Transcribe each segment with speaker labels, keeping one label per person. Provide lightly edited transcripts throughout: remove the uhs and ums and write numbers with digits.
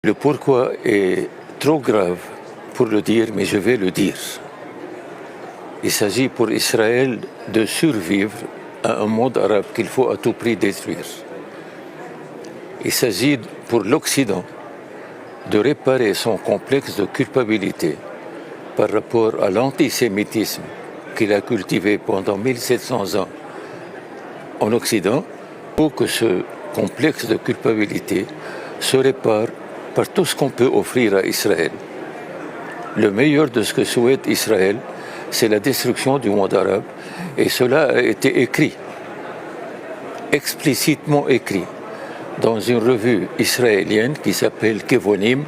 Speaker 1: Le pourquoi est trop grave pour le dire, mais je vais le dire. Il s'agit pour Israël de survivre à un monde arabe qu'il faut à tout prix détruire. Il s'agit pour l'Occident de réparer son complexe de culpabilité par rapport à l'antisémitisme qu'il a cultivé pendant 1700 ans en Occident, pour que ce complexe de culpabilité se répare par tout ce qu'on peut offrir à Israël. Le meilleur de ce que souhaite Israël, c'est la destruction du monde arabe, et cela a été écrit, explicitement écrit, dans une revue israélienne qui s'appelle Kevonim,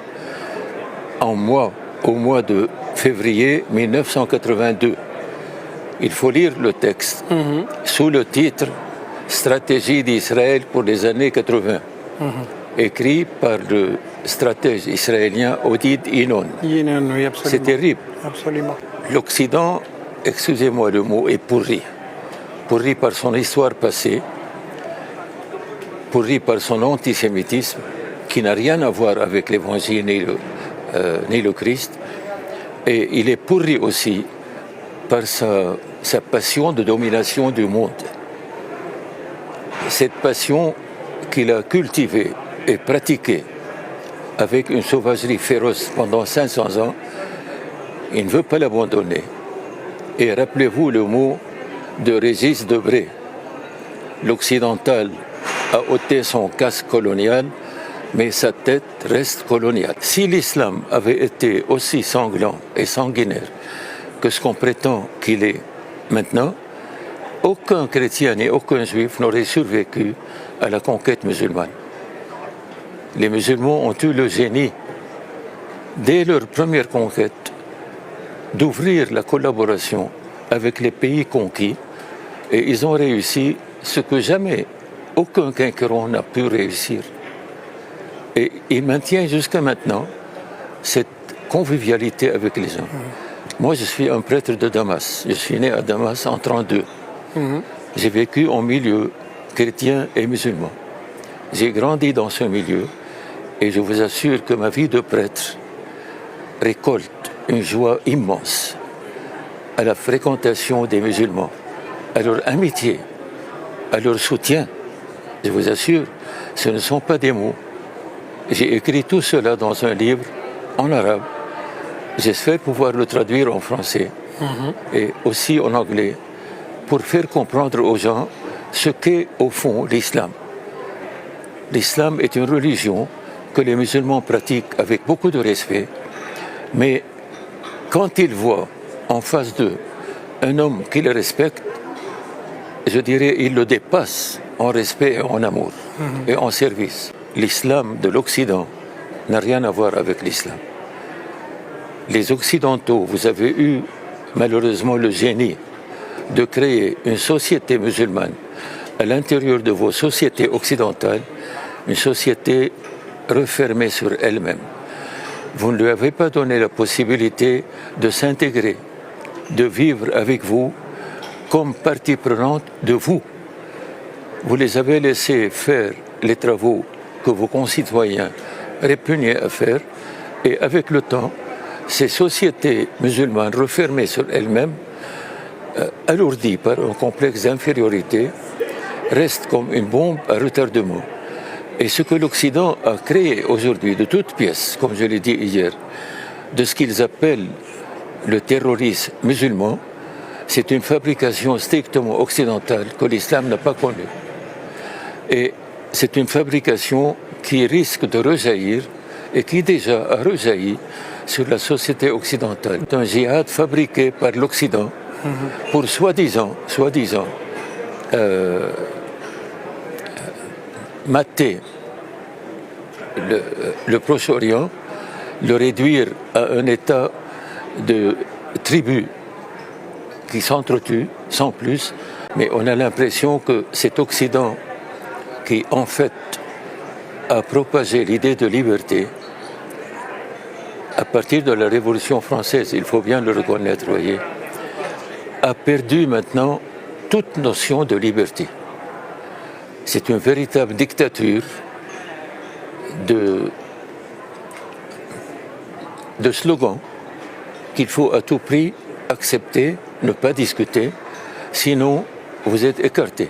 Speaker 1: au mois de février 1982. Il faut lire le texte sous le titre « Stratégie d'Israël pour les années 80 », écrit par le stratège israélien Oded Yinon.
Speaker 2: Oui, absolument.
Speaker 1: C'est terrible.
Speaker 2: Absolument.
Speaker 1: L'Occident, excusez-moi le mot, est pourri. Pourri par son histoire passée, pourri par son antisémitisme, qui n'a rien à voir avec l'Évangile ni le Christ. Et il est pourri aussi par sa passion de domination du monde. Cette passion qu'il a cultivée et pratiquée avec une sauvagerie féroce pendant 500 ans, il ne veut pas l'abandonner. Et rappelez-vous le mot de Régis Debray. L'occidental a ôté son casque colonial, mais sa tête reste coloniale. Si l'islam avait été aussi sanglant et sanguinaire que ce qu'on prétend qu'il est maintenant, aucun chrétien ni aucun juif n'aurait survécu à la conquête musulmane. Les musulmans ont eu le génie, dès leur première conquête, d'ouvrir la collaboration avec les pays conquis, et ils ont réussi ce que jamais aucun conquérant n'a pu réussir. Et ils maintiennent jusqu'à maintenant cette convivialité avec les gens. Moi, je suis un prêtre de Damas. Je suis né à Damas en 1932. J'ai vécu en milieu chrétien et musulman. J'ai grandi dans ce milieu et je vous assure que ma vie de prêtre récolte une joie immense à la fréquentation des musulmans, à leur amitié, à leur soutien. Je vous assure, ce ne sont pas des mots. J'ai écrit tout cela dans un livre en arabe. J'espère pouvoir le traduire en français et aussi en anglais pour faire comprendre aux gens ce qu'est au fond l'islam. L'islam est une religion que les musulmans pratiquent avec beaucoup de respect, mais quand ils voient en face d'eux un homme qu'ils respectent, je dirais ils le dépassent en respect et en amour et en service. L'islam de l'Occident n'a rien à voir avec l'islam. Les Occidentaux, vous avez eu malheureusement le génie de créer une société musulmane à l'intérieur de vos sociétés occidentales, une société refermée sur elle-même. Vous ne lui avez pas donné la possibilité de s'intégrer, de vivre avec vous comme partie prenante de vous. Vous les avez laissés faire les travaux que vos concitoyens répugnaient à faire, et avec le temps, ces sociétés musulmanes refermées sur elles-mêmes, alourdies par un complexe d'infériorité, restent comme une bombe à retardement. Et ce que l'Occident a créé aujourd'hui de toutes pièces, comme je l'ai dit hier, de ce qu'ils appellent le terrorisme musulman, c'est une fabrication strictement occidentale que l'islam n'a pas connue. Et c'est une fabrication qui risque de rejaillir et qui déjà a rejailli sur la société occidentale. C'est un djihad fabriqué par l'Occident pour soi-disant mater le Proche-Orient, le réduire à un état de tribus qui s'entretuent sans plus, mais on a l'impression que cet Occident qui en fait a propagé l'idée de liberté à partir de la Révolution française, il faut bien le reconnaître, voyez, a perdu maintenant toute notion de liberté. C'est une véritable dictature de slogans qu'il faut à tout prix accepter, ne pas discuter, sinon vous êtes écarté.